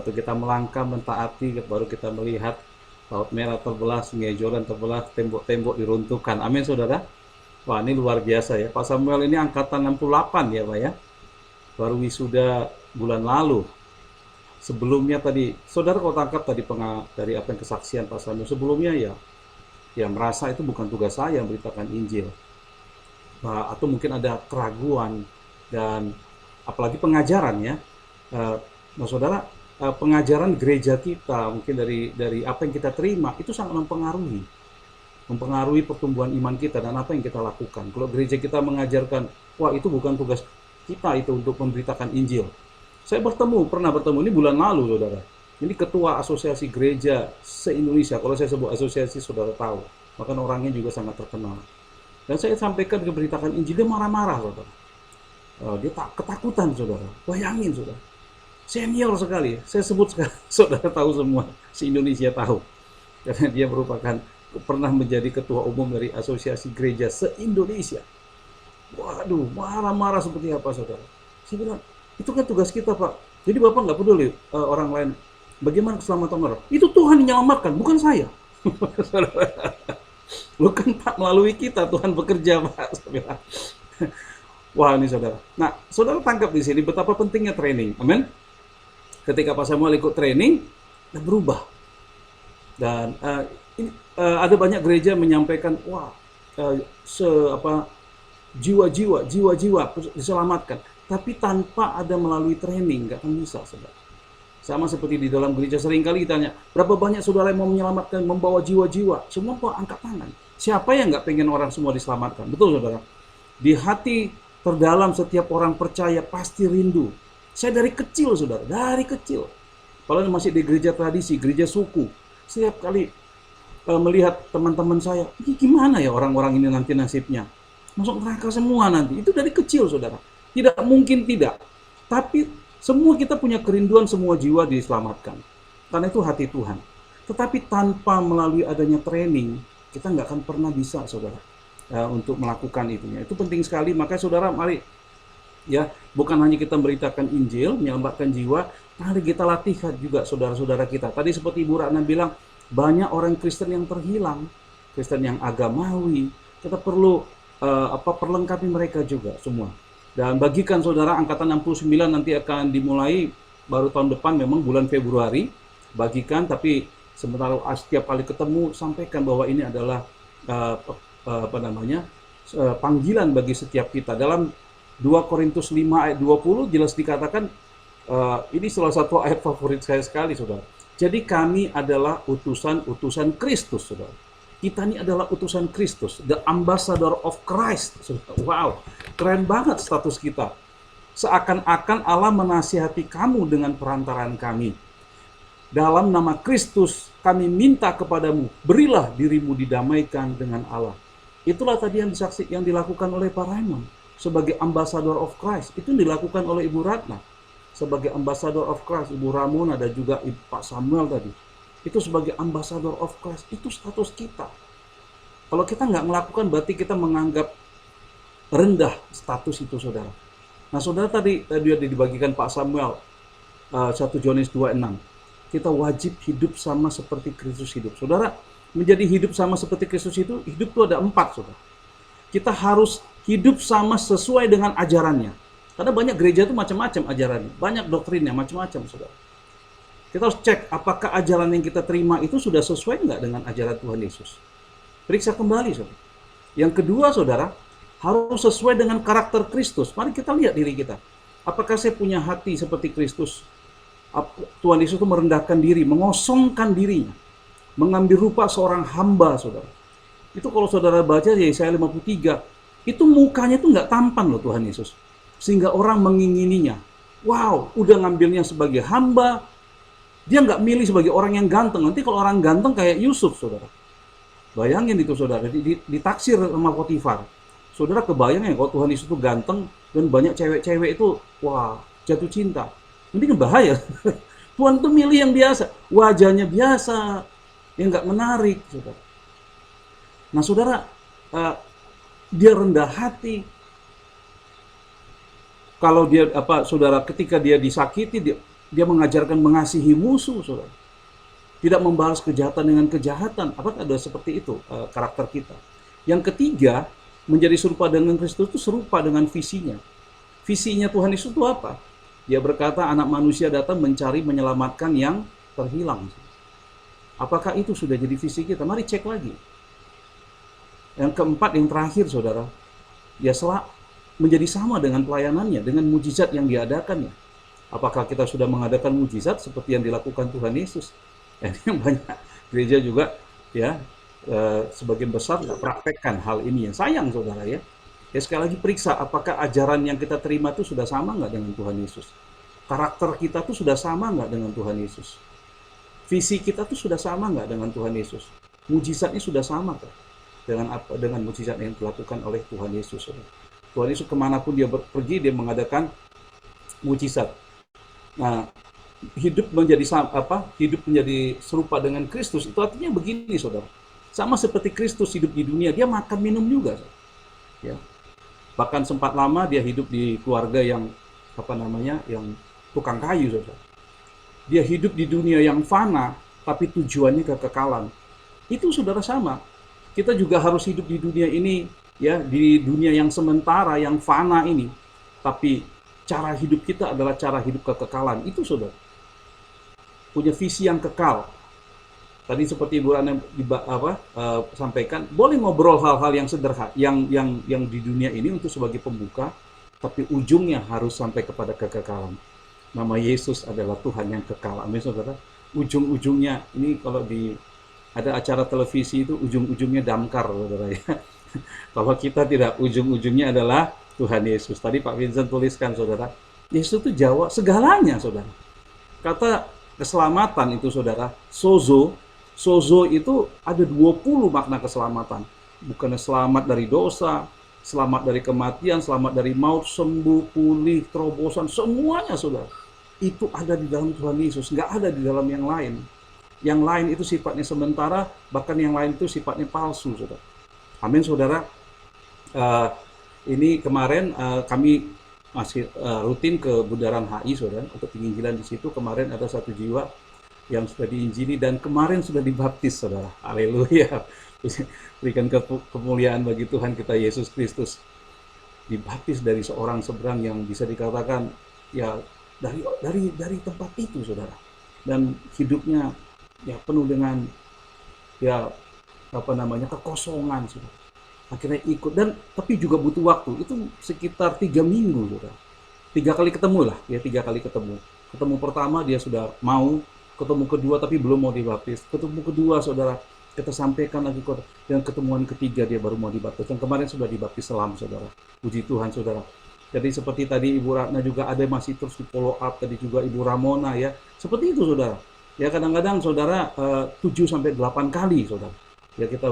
Waktu kita melangkah mentaati, baru kita melihat Laut Merah terbelah, Sungai Jordan terbelah, tembok-tembok diruntuhkan. Amin, saudara. Wah, ini luar biasa ya. Pak Samuel ini angkatan 68 ya, Pak ya. Baru wisuda bulan lalu. Sebelumnya tadi, saudara kalau tangkap tadi dari apa yang kesaksian Pak Samuel, sebelumnya ya merasa itu bukan tugas saya memberitakan Injil. Atau mungkin ada keraguan dan apalagi pengajaran ya. Nah, saudara, pengajaran gereja kita mungkin dari apa yang kita terima itu sangat mempengaruhi pertumbuhan iman kita dan apa yang kita lakukan. Kalau gereja kita mengajarkan, wah itu bukan tugas kita itu untuk memberitakan Injil. Saya pernah bertemu ini bulan lalu, saudara. Ini ketua asosiasi gereja se-Indonesia. Kalau saya sebut asosiasi, saudara tahu. Bahkan orangnya juga sangat terkenal. Dan saya sampaikan keberitakan Injil, dia marah-marah, saudara. Dia ketakutan, saudara. Bayangin, saudara. Senior sekali. Saya sebut sekarang, saudara tahu semua. Se-Indonesia tahu. Karena dia merupakan pernah menjadi ketua umum dari asosiasi gereja se-Indonesia. Waduh, marah-marah seperti apa, saudara? Saya bilang, itu kan tugas kita, Pak. Jadi Bapak nggak peduli orang lain. Bagaimana keselamatan orang? Itu Tuhan yang menyelamatkan, bukan saya. Bukan Pak, melalui kita Tuhan bekerja, Pak. Saya bilang. Wah, ini saudara. Nah, saudara tangkap di sini betapa pentingnya training. Amin. Ketika Pak Samuel ikut training, dan berubah. Dan ada banyak gereja menyampaikan, wah, jiwa-jiwa diselamatkan. Tapi tanpa ada melalui training, nggak akan bisa, saudara. Sama seperti di dalam gereja seringkali ditanya, berapa banyak saudara yang mau menyelamatkan, membawa jiwa-jiwa? Semua kok angkat tangan. Siapa yang nggak pengen orang semua diselamatkan? Betul, saudara. Di hati terdalam setiap orang percaya pasti rindu. Saya dari kecil, saudara, dari kecil. Kalau masih di gereja tradisi, gereja suku, setiap kali melihat teman-teman saya, ini gimana ya orang-orang ini nanti nasibnya? Masuk neraka semua nanti. Itu dari kecil, saudara. Tidak mungkin tidak. Tapi semua kita punya kerinduan semua jiwa diselamatkan. Karena itu hati Tuhan. Tetapi tanpa melalui adanya training, kita nggak akan pernah bisa, saudara, untuk melakukan itunya. Itu penting sekali. Makanya saudara, mari ya, bukan hanya kita memberitakan Injil, menyelamatkan jiwa, mari kita latihkan juga saudara-saudara kita. Tadi seperti Ibu Ratna bilang, banyak orang Kristen yang terhilang, Kristen yang agamawi. Kita perlu perlengkapi mereka juga semua. Dan bagikan saudara, angkatan 69 nanti akan dimulai baru tahun depan, memang bulan Februari. Bagikan, tapi sementara setiap kali ketemu sampaikan bahwa ini adalah panggilan bagi setiap kita. Dalam 2 Korintus 5 ayat 20 jelas dikatakan, ini salah satu ayat favorit saya sekali, saudara. Jadi kami adalah utusan Kristus, saudara. Kita ini adalah utusan Kristus, the ambassador of Christ. Wow, keren banget status kita. Seakan-akan Allah menasihati kamu dengan perantaraan kami. Dalam nama Kristus, kami minta kepadamu, berilah dirimu didamaikan dengan Allah. Itulah tadi yang dilakukan oleh Pak Raymond sebagai ambassador of Christ. Itu dilakukan oleh Ibu Ratna sebagai ambassador of Christ, Ibu Ramona dan juga Pak Samuel tadi. Itu sebagai ambassador of Christ, itu status kita. Kalau kita nggak melakukan, berarti kita menganggap rendah status itu, saudara. Nah, saudara tadi dibagikan Pak Samuel 1 Yohanes 2:6. Kita wajib hidup sama seperti Kristus hidup. Saudara, menjadi hidup sama seperti Kristus itu, hidup itu ada 4, saudara. Kita harus hidup sama sesuai dengan ajarannya. Karena banyak gereja itu macam-macam ajarannya, banyak doktrinnya, macam-macam, saudara. Kita harus cek apakah ajaran yang kita terima itu sudah sesuai nggak dengan ajaran Tuhan Yesus. Periksa kembali, saudara. Yang kedua, saudara, harus sesuai dengan karakter Kristus. Mari kita lihat diri kita. Apakah saya punya hati seperti Kristus? Tuhan Yesus itu merendahkan diri, mengosongkan dirinya, mengambil rupa seorang hamba, saudara. Itu kalau saudara baca Yesaya 53, itu mukanya itu nggak tampan loh Tuhan Yesus. Sehingga orang mengingininya. Wow, udah ngambilnya sebagai hamba, dia nggak milih sebagai orang yang ganteng. Nanti kalau orang ganteng kayak Yusuf, saudara. Bayangin itu, saudara. Ditaksir sama Potifar. Saudara kebayang ya kalau Tuhan Yesus itu ganteng dan banyak cewek-cewek itu, wah, jatuh cinta. Nanti kan bahaya. Tuhan itu milih yang biasa. Wajahnya biasa. Yang nggak menarik, saudara. Nah, saudara, dia rendah hati. Kalau dia, saudara, ketika dia disakiti, Dia mengajarkan mengasihi musuh, saudara. Tidak membalas kejahatan dengan kejahatan. Apakah ada seperti itu karakter kita? Yang ketiga, menjadi serupa dengan Kristus itu serupa dengan visinya. Visinya Tuhan Yesus itu apa? Dia berkata, anak manusia datang mencari menyelamatkan yang terhilang. Apakah itu sudah jadi visi kita? Mari cek lagi. Yang keempat, yang terakhir, saudara, dia menjadi sama dengan pelayanannya, dengan mujizat yang diadakannya. Apakah kita sudah mengadakan mujizat seperti yang dilakukan Tuhan Yesus? Ini banyak gereja juga ya sebagian besar nggak praktekkan hal ini, yang sayang, saudara ya. Ya sekali lagi periksa apakah ajaran yang kita terima itu sudah sama nggak dengan Tuhan Yesus. Karakter kita tuh sudah sama nggak dengan Tuhan Yesus. Visi kita tuh sudah sama nggak dengan Tuhan Yesus. Mujizatnya sudah sama kan dengan apa, dengan mujizat yang dilakukan oleh Tuhan Yesus. Saudara. Tuhan Yesus kemanapun dia pergi, dia mengadakan mujizat. Nah, hidup menjadi serupa dengan Kristus itu artinya begini, saudara. Sama seperti Kristus hidup di dunia, dia makan minum juga, saudara. Ya. Bahkan sempat lama dia hidup di keluarga yang yang tukang kayu, saudara. Dia hidup di dunia yang fana, tapi tujuannya kekekalan. Itu saudara sama. Kita juga harus hidup di dunia ini, ya, di dunia yang sementara, yang fana ini. Tapi cara hidup kita adalah cara hidup kekekalan. Itu saudara. Punya visi yang kekal. Tadi seperti Ibu Rana sampaikan, boleh ngobrol hal-hal yang sederhana, yang di dunia ini untuk sebagai pembuka, tapi ujungnya harus sampai kepada kekekalan. Nama Yesus adalah Tuhan yang kekal. Amin, saudara. Ujung-ujungnya ini kalau ada acara televisi itu ujung-ujungnya damkar, saudara ya. Kalau kita tidak, ujung-ujungnya adalah Tuhan Yesus. Tadi Pak Vincent tuliskan, saudara. Yesus itu Jawa segalanya, saudara. Kata keselamatan itu, saudara, sozo itu ada 20 makna keselamatan. Bukan selamat dari dosa, selamat dari kematian, selamat dari maut, sembuh, pulih, terobosan, semuanya, saudara. Itu ada di dalam Tuhan Yesus, nggak ada di dalam yang lain. Yang lain itu sifatnya sementara, bahkan yang lain itu sifatnya palsu, saudara. Amin, saudara. Ini kemarin kami masih rutin ke Bundaran HI, saudara, untuk penginjilan di situ. Kemarin ada 1 jiwa yang sudah diinjili dan kemarin sudah dibaptis, saudara. Haleluya. Berikan kemuliaan bagi Tuhan kita Yesus Kristus. Dibaptis dari seorang seberang yang bisa dikatakan ya dari tempat itu, saudara. Dan hidupnya ya penuh dengan kekosongan, saudara. Akhirnya ikut, dan tapi juga butuh waktu. Itu sekitar 3 minggu, saudara. 3 kali ketemu lah, ya 3 kali ketemu. Ketemu pertama dia sudah mau, ketemu kedua tapi belum mau dibaptis. Ketemu kedua, saudara, kita sampaikan lagi, dan ketemuan ketiga dia baru mau dibaptis. Dan kemarin sudah dibaptis selam, saudara. Puji Tuhan, saudara. Jadi seperti tadi Ibu Ratna juga ada masih terus di follow up, tadi juga Ibu Ramona ya. Seperti itu, saudara. Ya kadang-kadang saudara 7-8 kali, saudara. Ya kita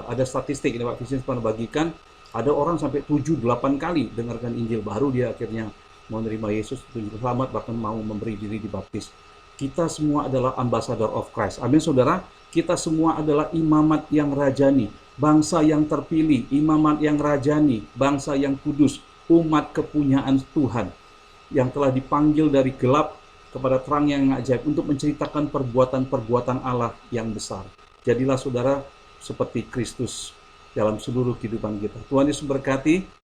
ada statistik ini Pak Vincent pernah bagikan, ada orang sampai 7-8 kali dengarkan Injil baru dia akhirnya mau menerima Yesus, selamat, bahkan mau memberi diri dibaptis. Kita semua adalah ambassador of Christ. Amin, saudara. Kita semua adalah imamat yang rajani, bangsa yang terpilih, imamat yang rajani, bangsa yang kudus, umat kepunyaan Tuhan yang telah dipanggil dari gelap kepada terang yang ajaib untuk menceritakan perbuatan-perbuatan Allah yang besar. Jadilah saudara seperti Kristus dalam seluruh kehidupan kita. Tuhan Yesus berkati.